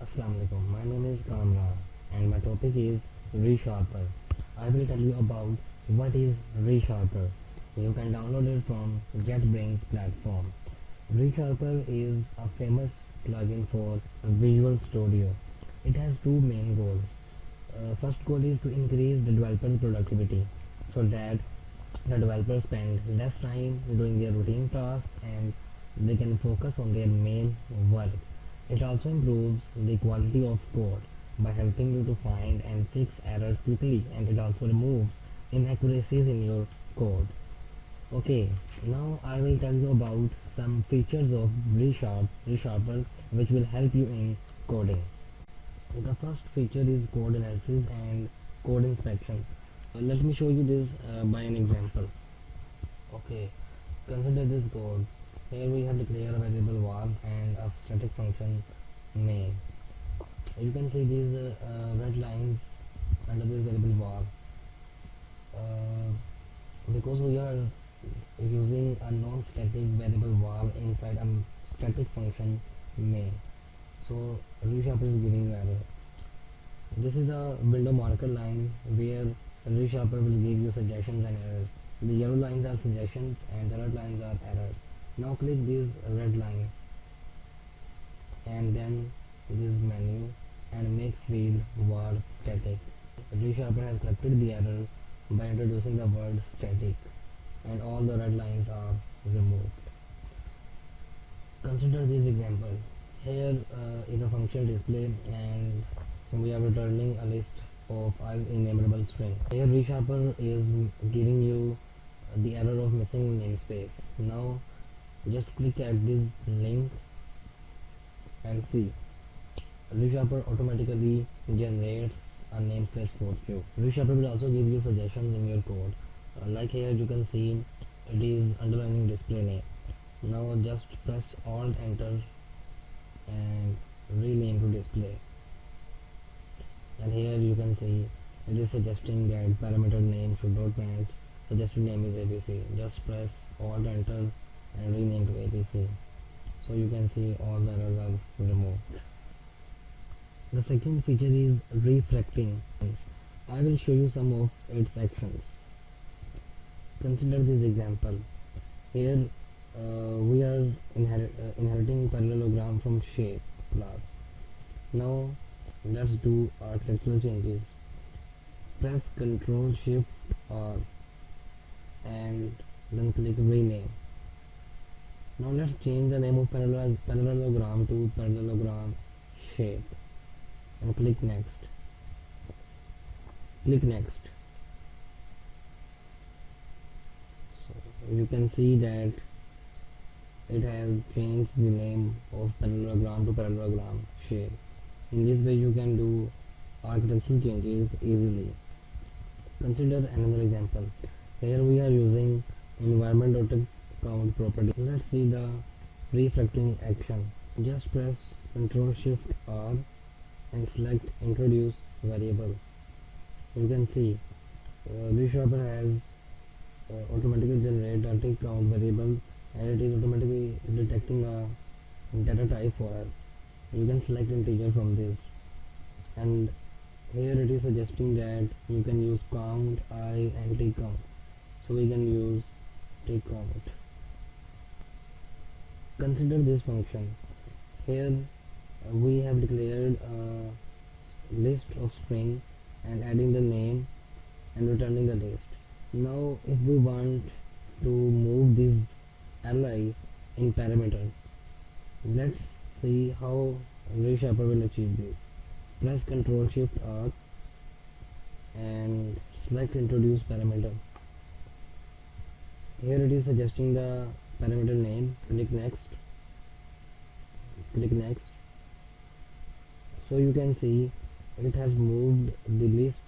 Assalamualaikum. My name is Kamra and my topic is Resharper. I will tell you about what is Resharper. You can download it from JetBrains platform. Resharper is a famous plugin for Visual Studio. It has two main goals. First goal is to increase the developer's productivity so that the developers spend less time doing their routine tasks and they can focus on their main work. It also improves the quality of code by helping you to find and fix errors quickly, and it also removes inaccuracies in your code. Okay, now I will tell you about some features of Resharper which will help you in coding. The first feature is code analysis and code inspection. Let me show you this by an example. Okay, consider this code. Here we have declared a variable var and a static function main. You can see these red lines under this variable var. Because we are using a non-static variable var inside a static function main, so resharper is giving you error. This is a window marker line where resharper will give you suggestions and errors. The yellow lines are suggestions and the red lines are errors. Now click this red line and then this menu and make field var static. Resharper has corrected the error by introducing the word static and all the red lines are removed. Consider this example. Here is a function display and we are returning a list of enumerable string. Here Resharper is giving you the error of missing namespace. Now just click at this link and see. Resharper automatically generates a namespace for you. Resharper will also give you suggestions in your code. Like here you can see it is underlining display name. Now just press Alt Enter and rename to display. And here you can see it is suggesting that parameter name should not match. Suggested name is ABC. Just press Alt Enter and rename to ABC. So you can see all the errors are removed. The second feature is refactoring. I will show you some of its actions. Consider this example. Here we are inheriting parallelogram from shape class. Now let's do architectural changes. Press Ctrl Shift R and then click rename. Now let's change the name of parallelogram to parallelogram shape and click next. Click next. So you can see that it has changed the name of parallelogram to parallelogram shape. In this way you can do architectural changes easily. Consider another example. Here we are using environment.count property. Let's see the refactoring action. Just press Ctrl Shift R and select introduce variable. You can see Resharper has automatically generate a tick count variable and it is automatically detecting a data type for us. You can select integer from this, and here it is suggesting that you can use count, I and tick count, so we can use tick count. Consider this function. Here we have declared a list of string and adding the name and returning the list. Now if we want to move this li in parameter, let's see how Resharper will achieve this. Press Ctrl Shift R and select introduce parameter. Here it is suggesting the parameter name. Click next. Click next. So you can see it has moved the list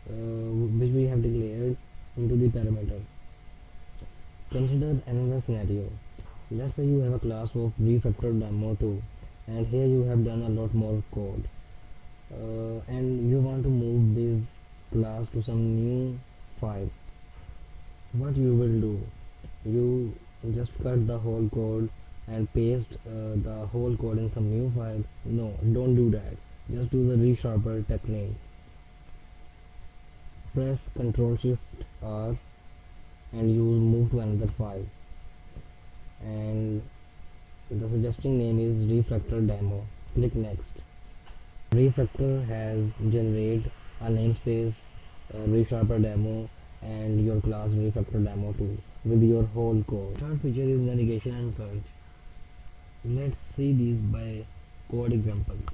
which we have declared into the parameter. Consider another scenario. Let's say you have a class of refactor demo 2 and here you have done a lot more code and you want to move this class to some new file. What you will do, you just cut the whole code and paste the whole code in some new file. No, don't do that. Just do the resharper technique. Press Ctrl Shift R and use move to another file, and the suggesting name is refactor demo. Click next. Refactor has generated a namespace resharper demo and your class refactor demo too with your whole code. Third feature is navigation and search. Let's see these by code examples.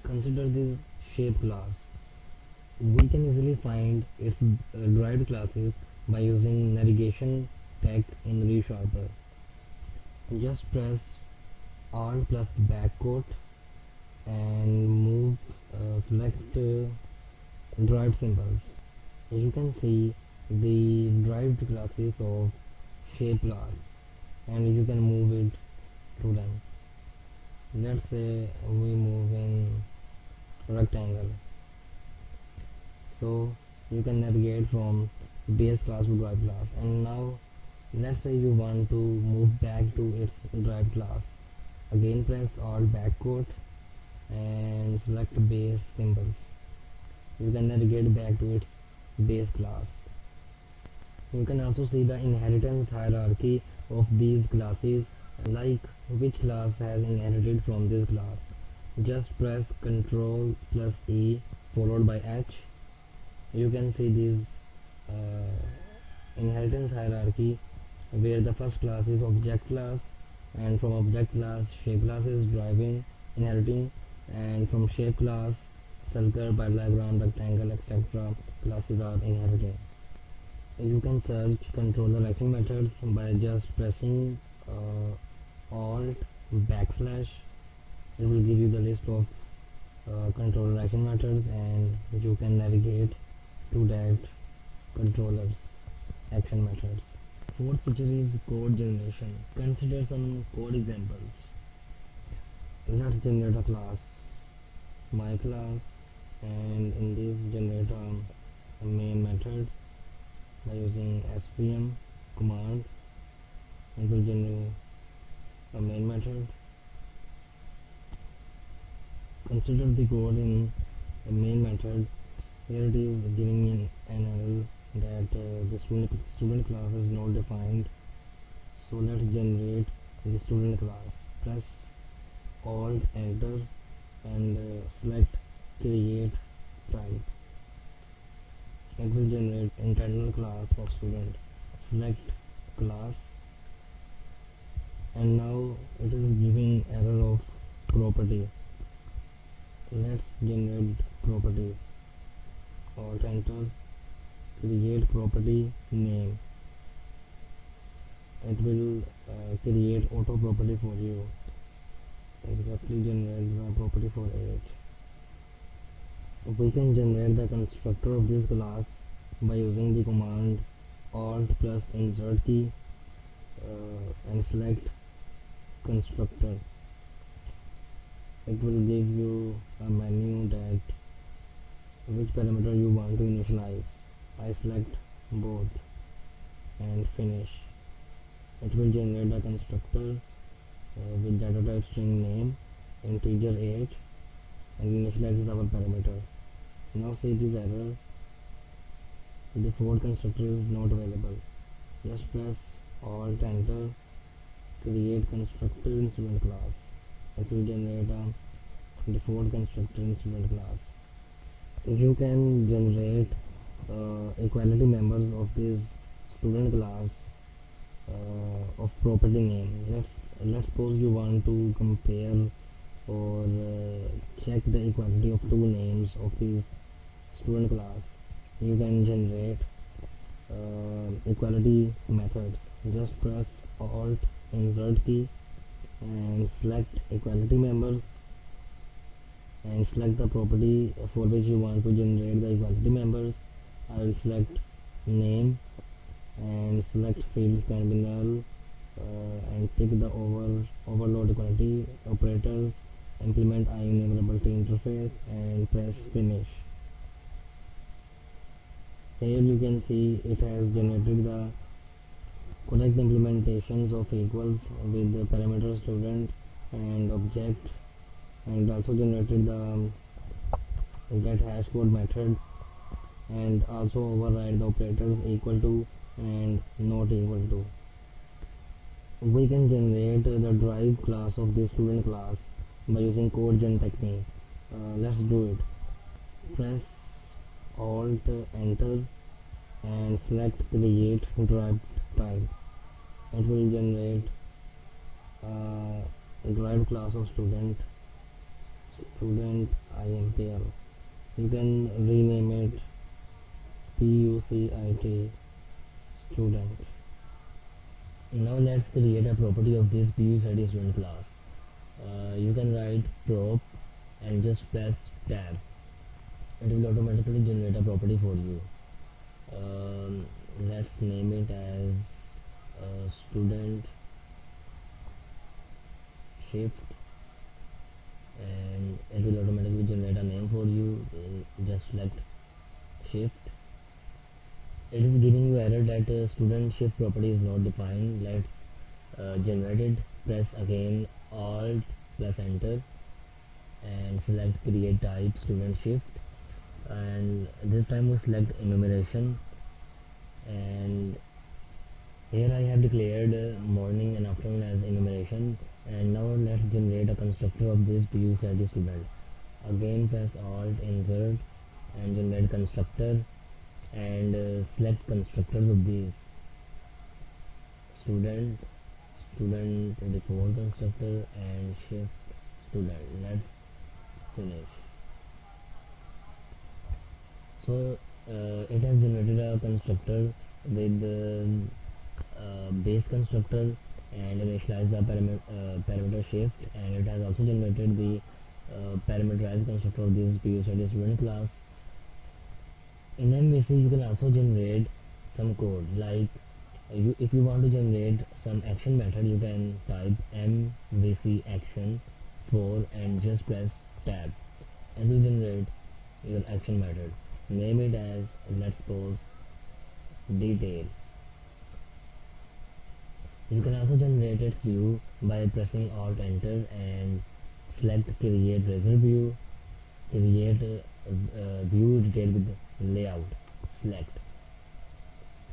Consider this shape class. We can easily find its derived classes by using navigation tag in resharper. Just press Alt plus backquote and move select derived symbols. You can see the derived classes of shape class and you can move it to them. Let's say we move in rectangle, so you can navigate from base class to derived class. And now let's say you want to move back to its derived class. Again press Alt backquote and select base symbols. You can navigate back to its base class. You can also see the inheritance hierarchy of these classes, like which class has inherited from this class. Just press Ctrl plus E followed by H. You can see this inheritance hierarchy where the first class is object class, and from object class shape class is driving inheriting, and from shape class circle, parallelogram, rectangle, etc. classes are inheriting. You can search controller action methods by just pressing Alt backslash. It will give you the list of controller action methods and you can navigate to that controllers action methods. Fourth feature is code generation. Consider some code examples. Let's generate a class, my class, and in this generate a main method by using svm command. It will generate a main method. Consider the code in the main method. Here it is giving me an error that the student class is not defined. So let's generate the student class. Press Alt enter and select create type. It will generate internal class of student. Select class, and now it is giving error of property. Let's generate property. Alt enter, create property name. It will create auto property for you. Exactly generate the property for it. We can generate the constructor of this class by using the command Alt plus insert key and select constructor. It will give you a menu that which parameter you want to initialize. I select both and finish. It will generate the constructor with data type string name integer age and initializes our parameter. Now see this error, the default constructor is not available. Just press Alt enter, create constructor in student class. It will generate a default constructor in student class. You can generate equality members of this student class of property name. Let's suppose you want to compare or check the equality of two names of this student class. You can generate equality methods. Just press Alt insert key and select equality members and select the property for which you want to generate the equality members. I will select name and select field terminal and tick the overload equality operator, implement IEnumerability interface and press finish. Here you can see it has generated the Correct implementations of equals with the parameter student and object, and also generated the get hash code method, and also override the operators equal to and not equal to. We can generate the drive class of the student class by using code gen technique. Let's do it. Press alt enter and select create drive type. It will generate a drive class of student IMPL. You can rename it PUCIT student. Now let's create a property of this PUCIT student class. You can write prop and just press tab. It will automatically generate a property for you. Let's name it as student shift, and it will automatically generate a name for you. Just select shift. It is giving you error that student shift property is not defined. Let's generate it. Press again alt plus enter and select create type student shift, and this time we select enumeration, and here I have declared morning and afternoon as enumeration. And now let's generate a constructor of this PUCIT student. Again press alt insert and generate constructor, and select constructors of these student default constructor and shift student. Let's finish. So it has generated a constructor with base constructor and initialize the parameter shift, and it has also generated the parameterized constructor of this PUCIT student class. In MVC you can also generate some code, like if you want to generate some action method, you can type MVC action 4 and just press tab, and will generate your action method. Name it as, let's suppose, detail. You can also generate its view by pressing alt enter and select create razor view, create view detail with layout. Select.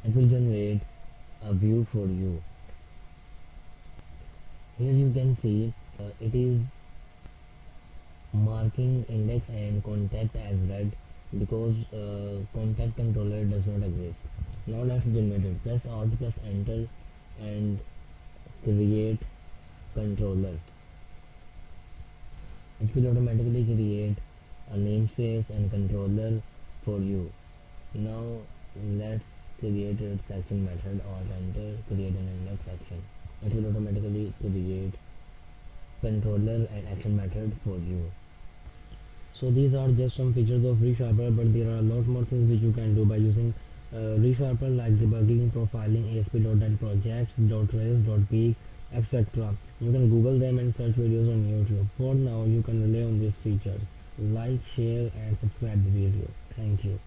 It will generate a view for you. Here you can see it is marking index and contact as red because contact controller does not exist. Now let's generate it. Press alt plus enter and create controller. It will automatically create a namespace and controller for you. Now let's create its action method. Alt enter, create an index action. It will automatically create controller and action method for you. So these are just some features of Resharper, but there are a lot more things which you can do by using Resharper, like debugging, profiling, ASP.NET projects, .res, .peak, etc. You can Google them and search videos on YouTube. For now, you can rely on these features. Like, share and subscribe the video. Thank you.